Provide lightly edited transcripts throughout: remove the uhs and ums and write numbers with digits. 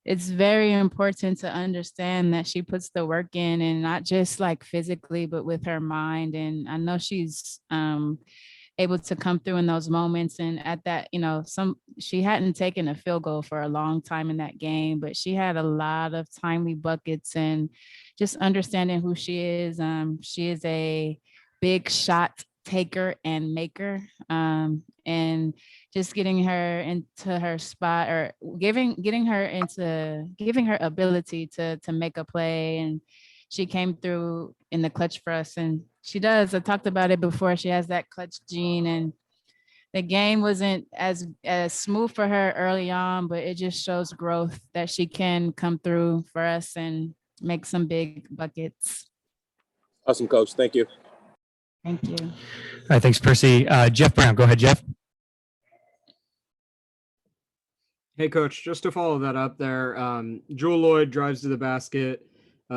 it's very important to understand that she puts the work in, and not just like physically, but with her mind. And I know she's able to come through in those moments. And at that, she hadn't taken a field goal for a long time in that game, but she had a lot of timely buckets. And just understanding who she is. She is a big shot taker and maker. And just getting her into her spot, or giving her ability to make a play. And she came through in the clutch for us. And she does. I talked about it before. She has that clutch gene. And the game wasn't as smooth for her early on, but it just shows growth that she can come through for us and make some big buckets. Awesome, Coach. Thank you. Thank you. All right, thanks, Percy. Jeff Brown, go ahead, Jeff. Hey, Coach, just to follow that up there, Jewell Loyd drives to the basket,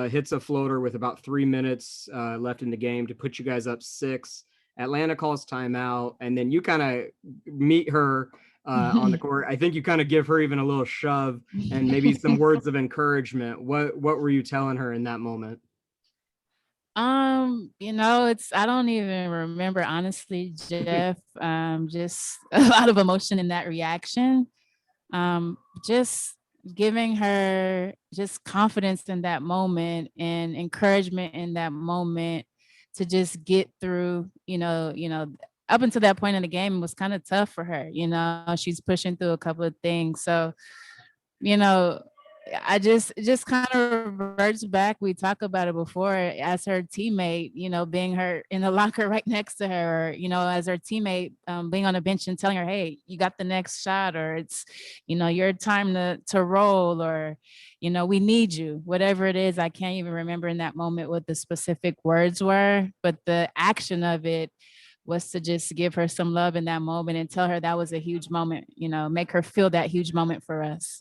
hits a floater with about 3 minutes left in the game to put you guys up 6. Atlanta calls timeout, and then you kind of meet her on the court. I think you kind of give her even a little shove and maybe some words of encouragement. What were you telling her in that moment? I don't even remember, honestly, Jeff. Just a lot of emotion in that reaction. Just giving her just confidence in that moment and encouragement in that moment to just get through. Up until that point in the game, it was kind of tough for her. She's pushing through a couple of things. So, I just kind of reverts back. We talked about it before, as her teammate, being her in the locker right next to her, or, as her teammate, being on the bench and telling her, hey, you got the next shot, or it's, your time to roll, or, we need you, whatever it is. I can't even remember in that moment what the specific words were, but the action of it was to just give her some love in that moment and tell her that was a huge moment, make her feel that huge moment for us.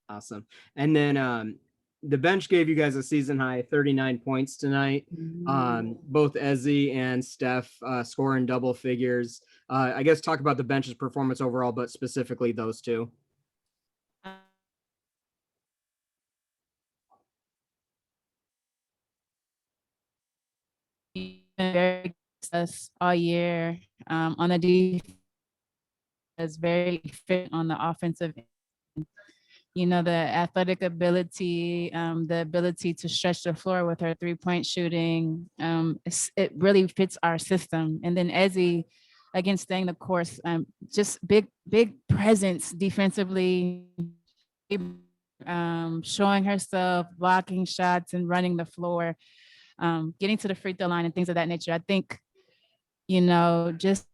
Awesome. And then the bench gave you guys a season high 39 points tonight. Both Ezi and Steph scoring double figures. I guess talk about the bench's performance overall, but specifically those two. Very us all year on the defense, is very fit on the offensive end. The athletic ability, the ability to stretch the floor with her 3-point shooting. It really fits our system. And then Ezi, again, staying the course, just big presence defensively, showing herself, blocking shots and running the floor, getting to the free throw line and things of that nature. I think, just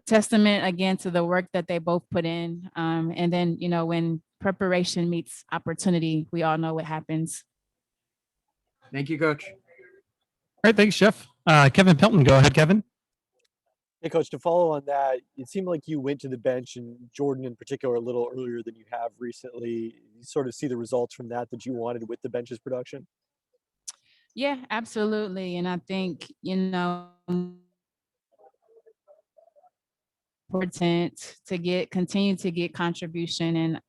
testament again to the work that they both put in. And then, when preparation meets opportunity, we all know what happens. Thank you, Coach. All right, thanks, Jeff. Kevin Pelton, go ahead, Kevin. Hey, Coach, to follow on that, it seemed like you went to the bench, and Jordan in particular, a little earlier than you have recently. You sort of see the results from that you wanted with the bench's production? Yeah, absolutely. And I think, important to continue to get contribution. And,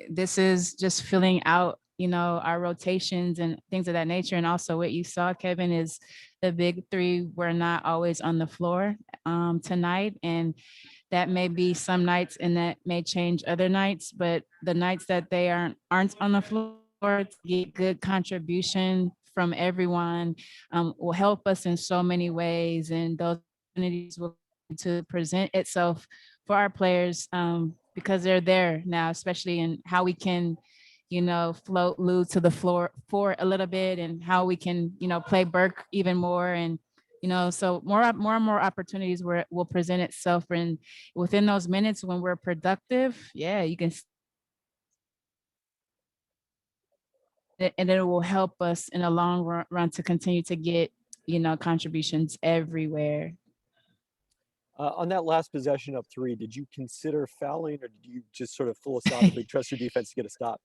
this is just filling out, our rotations and things of that nature. And also what you saw, Kevin, is the big three were not always on the floor tonight. And that may be some nights, and that may change other nights, but the nights that they aren't on the floor, to get good contribution from everyone will help us in so many ways. And those opportunities will to present itself for our players because they're there now, especially in how we can, float Lou to the floor for a little bit, and how we can, play Burke even more. And, so more and more opportunities will present itself. And within those minutes when we're productive, yeah, you can. And it will help us in the long run to continue to get, contributions everywhere. On that last possession up 3, did you consider fouling, or did you just sort of philosophically trust your defense to get a stop?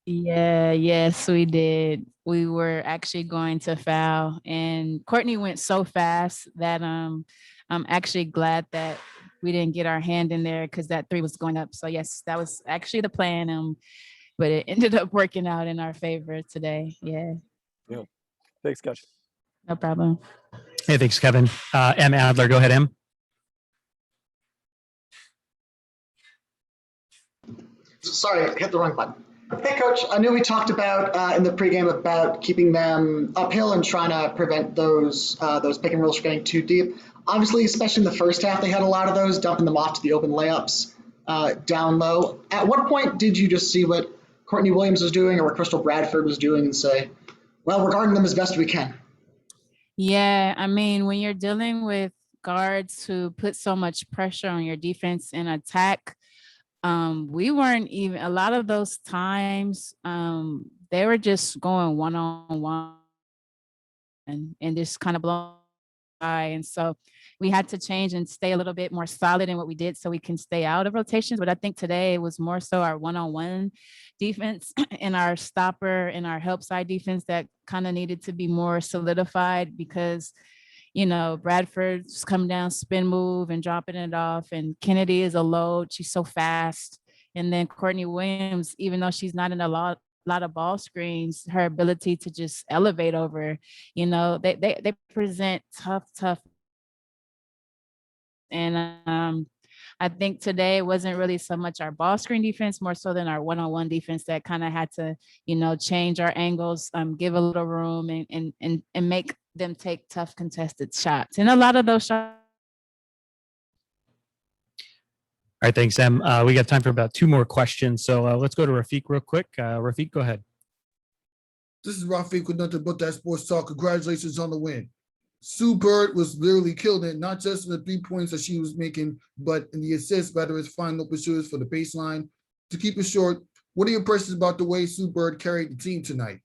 Yes, we did. We were actually going to foul, and Courtney went so fast that I'm actually glad that we didn't get our hand in there because that three was going up. So yes, that was actually the plan. But it ended up working out in our favor today. Yeah, Thanks, Coach. no problem. Hey, thanks, Kevin. M. Adler, go ahead, M. Sorry, I hit the wrong button. Hey, Coach. I know we talked about in the pregame about keeping them uphill and trying to prevent those pick and rolls from getting too deep. Obviously, especially in the first half, they had a lot of those, dumping them off to the open layups down low. At what point did you just see what Courtney Williams was doing or what Crystal Bradford was doing and say, well, we're guarding them as best we can? Yeah, I mean, when you're dealing with guards who put so much pressure on your defense and attack, we weren't even a lot of those times. They were just going one-on-one and just kind of blowing by. And so we had to change and stay a little bit more solid in what we did so we can stay out of rotations. But I think today it was more so our one-on-one defense and our stopper and our help side defense that kind of needed to be more solidified because, you know, Bradford's coming down, spin move and dropping it off. And Kennedy is a load. She's so fast. And then Courtney Williams, even though she's not in a lot of ball screens, her ability to just elevate over, you know, they present tough. And I think today it wasn't really so much our ball screen defense, more so than our one-on-one defense that kind of had to, you know, change our angles, give a little room and make them take tough contested shots. And a lot of those shots. All right, thanks, Em. We got time for about 2 more questions. So let's go to Rafiq real quick. Rafiq, go ahead. This is Rafiq with Nothing But That Sports Talk. Congratulations on the win. Sue Bird was literally killing it, not just in the 3 points that she was making, but in the assists, whether it's finding open shooters for the baseline. To keep it short, what are your impressions about the way Sue Bird carried the team tonight?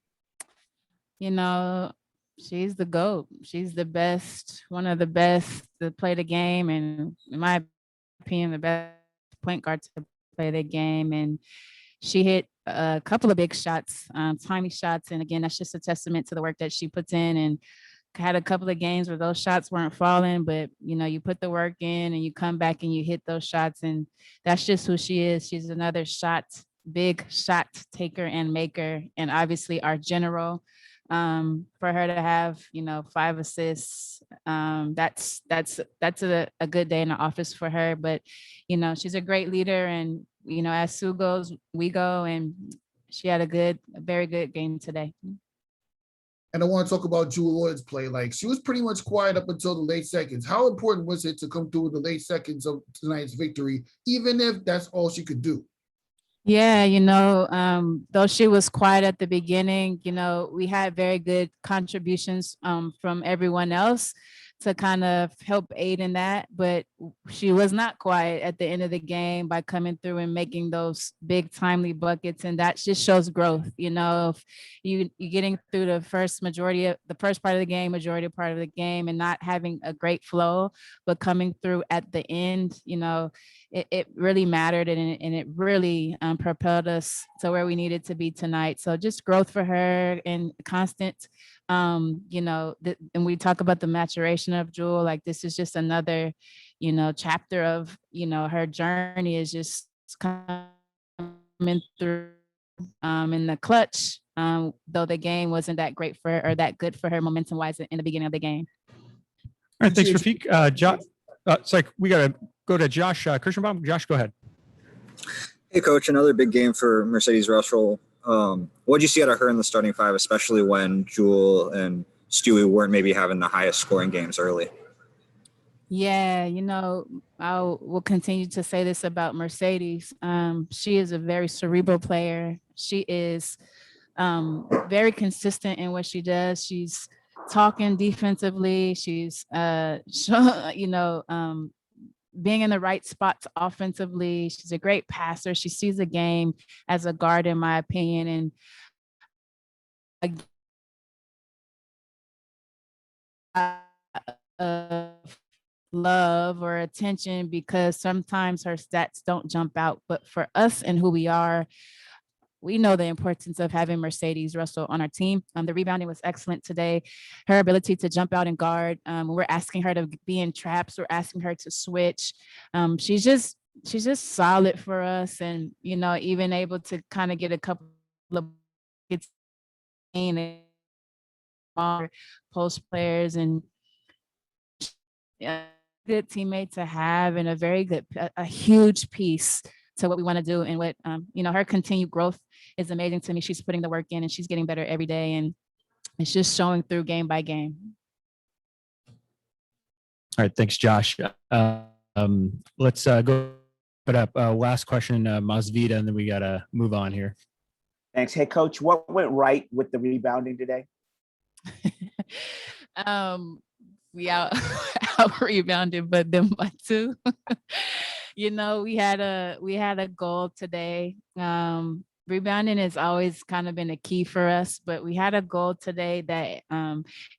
You know, she's the GOAT. She's the best, one of the best to play the game. And in my opinion, the best point guard to play the game. And she hit a couple of big shots, timely shots. And again, that's just a testament to the work that she puts in. And had a couple of games where those shots weren't falling, but you know, you put the work in and you come back and you hit those shots. And that's just who she is. She's another big shot taker and maker. And obviously our general, for her to have, you know, 5 assists, that's a good day in the office for her. But, you know, she's a great leader. And, you know, as Sue goes, we go, and she had a very good game today. And I want to talk about Jewell Loyd's play. Like, she was pretty much quiet up until the late seconds. How important was it to come through in the late seconds of tonight's victory, even if that's all she could do? Yeah, you know, though she was quiet at the beginning, you know, we had very good contributions from everyone else to kind of help aid in that. But she was not quiet at the end of the game by coming through and making those big timely buckets. And that just shows growth. You know, if you're getting through the first part of the game, majority part of the game, and not having a great flow, but coming through at the end, you know, it really mattered, and it really propelled us to where we needed to be tonight. So just growth for her and constant, you know, and we talk about the maturation of Jewell, like this is just another, you know, chapter of, you know, her journey is just coming through in the clutch, though the game wasn't that great for her or that good for her momentum wise in the beginning of the game. All right, thanks, Rafiq. Josh, sorry, we got to go to Josh Kirschenbaum. Josh, go ahead. Hey, Coach, another big game for Mercedes Russell. What did you see out of her in the starting 5, especially when Jewell and Stewie weren't maybe having the highest scoring games early? Yeah, you know, I will continue to say this about Mercedes. She is a very cerebral player. She is very consistent in what she does. She's talking defensively. She's, you know, being in the right spots offensively. She's a great passer. She sees the game as a guard, in my opinion. And love or attention because sometimes her stats don't jump out. But for us and who we are, we know the importance of having Mercedes Russell on our team. The rebounding was excellent today. Her ability to jump out and guard. We're asking her to be in traps. We're asking her to switch. She's just solid for us, and even able to kind of get a couple of gets and post players, and good teammate to have, and a huge piece to what we want to do, and what her continued growth is amazing to me. She's putting the work in, and she's getting better every day, and it's just showing through game by game. All right, thanks, Josh. Let's go put up last question, Masvita, and then we gotta move on here. Thanks. Hey, Coach, what went right with the rebounding today? We out rebounded, but them by 2. We had a goal today. Rebounding has always kind of been a key for us, but we had a goal today that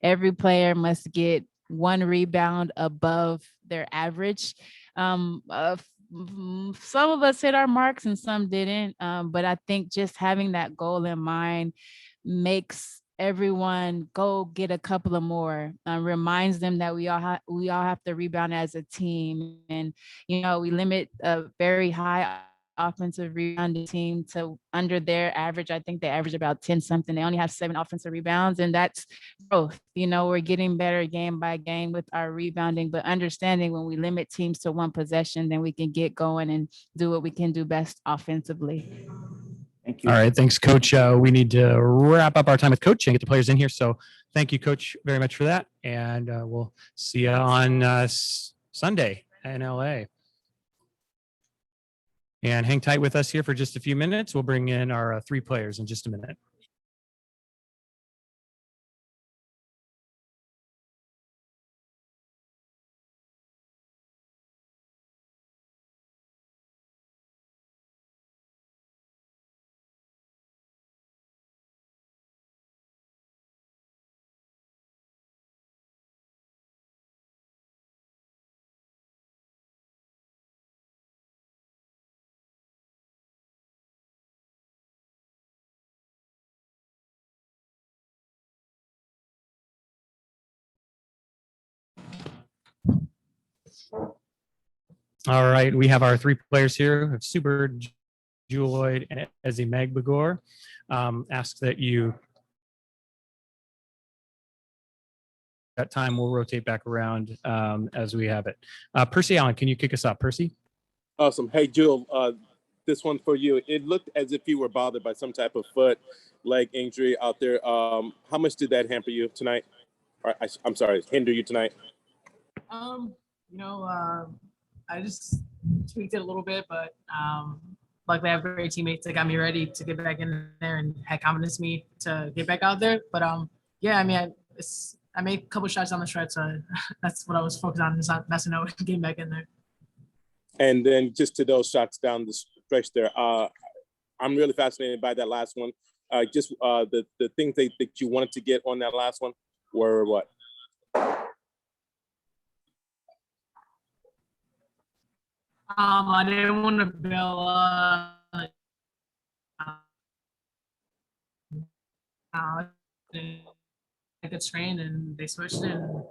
every player must get 1 rebound above their average. Some of us hit our marks and some didn't, but I think just having that goal in mind makes everyone go get a couple of more, reminds them that we all have to rebound as a team. And we limit a very high offensive rebounding team to under their average. I think they average about 10 something. They only have 7 offensive rebounds, and that's growth. We're getting better game by game with our rebounding, but understanding when we limit teams to 1 possession, then we can get going and do what we can do best offensively. Thank you. All right, thanks, Coach. We need to wrap up our time with Coach and get the players in here. So thank you, Coach, very much for that. And we'll see you on Sunday in LA. And hang tight with us here for just a few minutes. We'll bring in our 3 players in just a minute. All right, we have our 3 players here. We have Sue Bird, Jewel Lloyd, and Ezzy Magbagor. Ask that you, that time we'll rotate back around as we have it. Percy Allen, can you kick us off? Percy? Awesome. Hey, Jewel, this one for you. It looked as if you were bothered by some type of foot, leg injury out there. How much did that hamper you tonight? Or, I'm sorry, hinder you tonight? I just tweaked it a little bit, but luckily I have great teammates that got me ready to get back in there and had confidence in me to get back out there. But I made a couple shots on the stretch, so that's what I was focused on, just not messing up, getting back in there. And then just to those shots down the stretch there, I'm really fascinated by that last one. Just the things that you wanted to get on that last one were what? I didn't want to build I could train, and they switched it and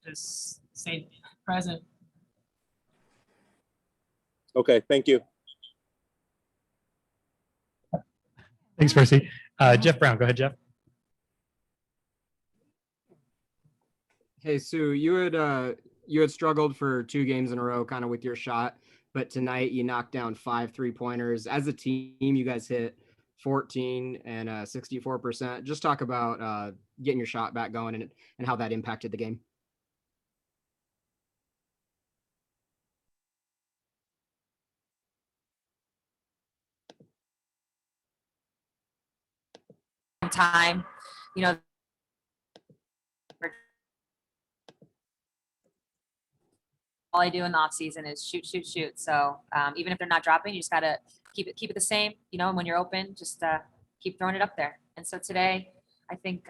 just stayed present. Okay, thank you. Thanks, Percy. Jeff Brown, go ahead, Jeff. Hey, Sue, you had struggled for 2 games in a row kind of with your shot, but tonight you knocked down 5 3-pointers. As a team, you guys hit 14 and 64%. Just talk about getting your shot back going and how that impacted the game. Time, all I do in the off season is shoot. So even if they're not dropping, you just gotta keep it the same. And when you're open, just keep throwing it up there. And so today, I think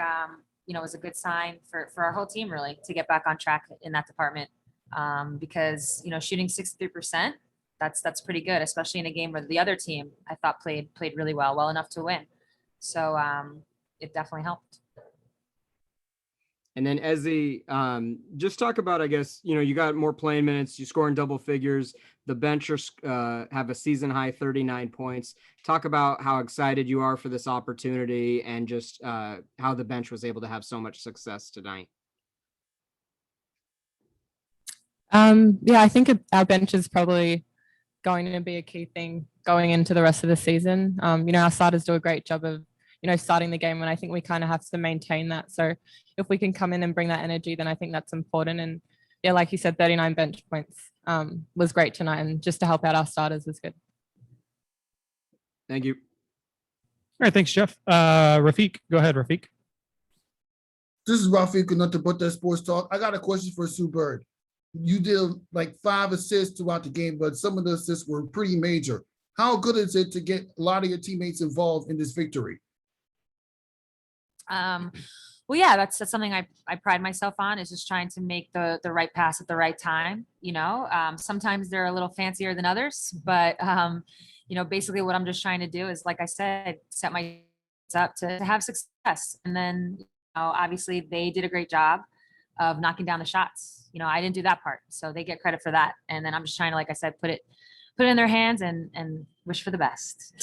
was a good sign for our whole team really to get back on track in that department, because shooting 63% that's pretty good, especially in a game where the other team I thought played really well enough to win. So it definitely helped. And then Ezzy, just talk about, I guess, you got more playing minutes, you score in double figures. The benchers have a season high 39 points. Talk about how excited you are for this opportunity and just how the bench was able to have so much success tonight. Yeah, I think our bench is probably going to be a key thing going into the rest of the season. Our starters do a great job of, starting the game, and I think we kind of have to maintain that. So if we can come in and bring that energy, then I think that's important. And yeah, like you said, 39 bench points was great tonight, and just to help out our starters is good. Thank you. All right, thanks, Jeff. Rafiq, go ahead, Rafiq. This is Rafiq with Nothing But That Sports Talk. I got a question for Sue Bird. You did like 5 assists throughout the game, but some of the assists were pretty major. How good is it to get a lot of your teammates involved in this victory? Well, yeah, that's something I pride myself on, is just trying to make the right pass at the right time. Sometimes they're a little fancier than others, but basically what I'm just trying to do is, like I said, set my up to have success. And then, obviously they did a great job of knocking down the shots. I didn't do that part, so they get credit for that. And then I'm just trying to, like I said, put it in their hands and wish for the best.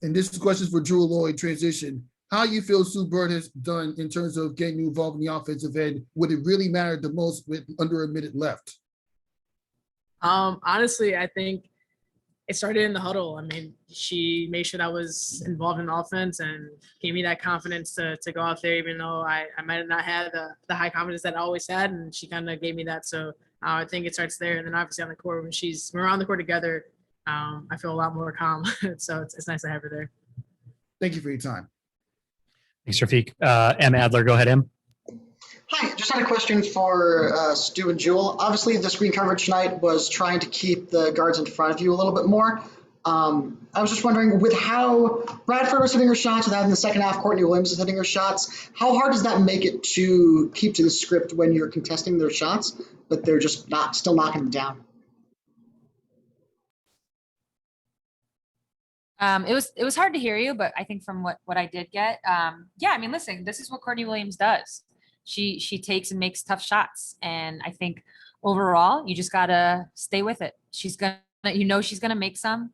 And this question is for Jewel Lloyd, transition. How you feel Sue Bird has done in terms of getting you involved in the offensive end? Would it really matter the most with under a minute left? Honestly, I think it started in the huddle. I mean, she made sure I was involved in offense and gave me that confidence to go out there, even though I might have not had the high confidence that I always had, and she kind of gave me that. So I think it starts there. And then obviously on the court, when we're on the court together, I feel a lot more calm. So it's nice to have her there. Thank you for your time. Thanks, Rafiq. Em Adler, go ahead, Em. Hi, just had a question for Stu and Jewel. Obviously, the screen coverage tonight was trying to keep the guards in front of you a little bit more. I was just wondering, with how Bradford was hitting her shots, and then in the second half, Courtney Williams is hitting her shots, how hard does that make it to keep to the script when you're contesting their shots, but they're just still knocking them down? It was hard to hear you, but I think from what I did get, yeah, I mean, listen, this is what Courtney Williams does. She takes and makes tough shots. And I think overall, you just gotta stay with it. She's gonna make some.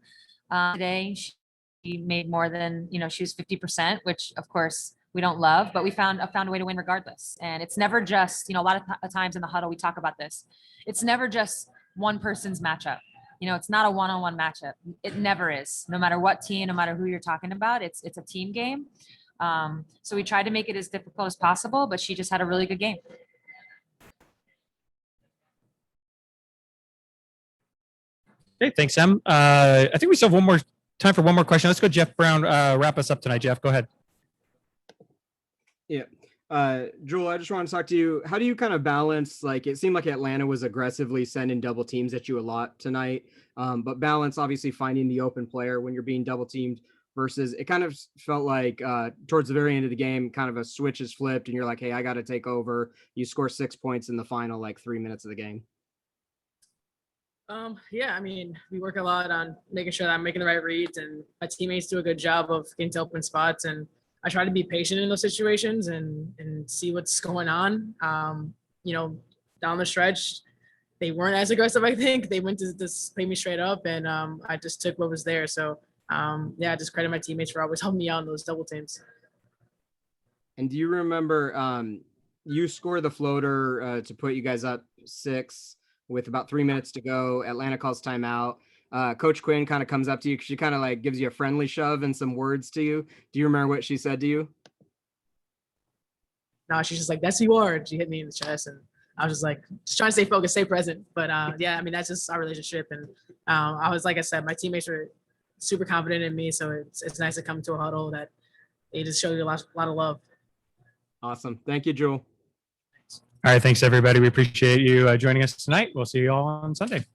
Today, she made more than, she was 50%, which of course we don't love, but we found a way to win regardless. And it's never just, a lot of times in the huddle, we talk about this. It's never just one person's matchup. It's not a one-on-one matchup. It never is. No matter what team, no matter who you're talking about, it's a team game. So we tried to make it as difficult as possible, but she just had a really good game. Okay, thanks, Em. I think we still have time for one more question. Let's go, Jeff Brown. Wrap us up tonight, Jeff. Go ahead. Yeah. Jewel, I just want to talk to you. How do you kind of balance, like, it seemed like Atlanta was aggressively sending double teams at you a lot tonight, but balance obviously finding the open player when you're being double teamed versus it kind of felt like towards the very end of the game, kind of a switch is flipped and you're like, hey, I got to take over. You score 6 points in the final, 3 minutes of the game. Yeah, I mean, we work a lot on making sure that I'm making the right reads, and my teammates do a good job of getting to open spots, and I try to be patient in those situations and see what's going on. Down the stretch, they weren't as aggressive, I think. They went to just play me straight up, and I just took what was there. So, yeah, just credit my teammates for always helping me out in those double teams. And do you remember you scored the floater to put you guys up 6 with about 3 minutes to go? Atlanta calls timeout. Coach Quinn kind of comes up to you. She kind of gives you a friendly shove and some words to you. Do you remember what she said to you? No, she's just like, that's who you are. And she hit me in the chest, and I was just trying to stay focused, stay present. But yeah, I mean, that's just our relationship. And I was, like I said, my teammates were super confident in me. So it's nice to come to a huddle that they just show you a lot of love. Awesome. Thank you, Jewel. All right. Thanks, everybody. We appreciate you joining us tonight. We'll see you all on Sunday.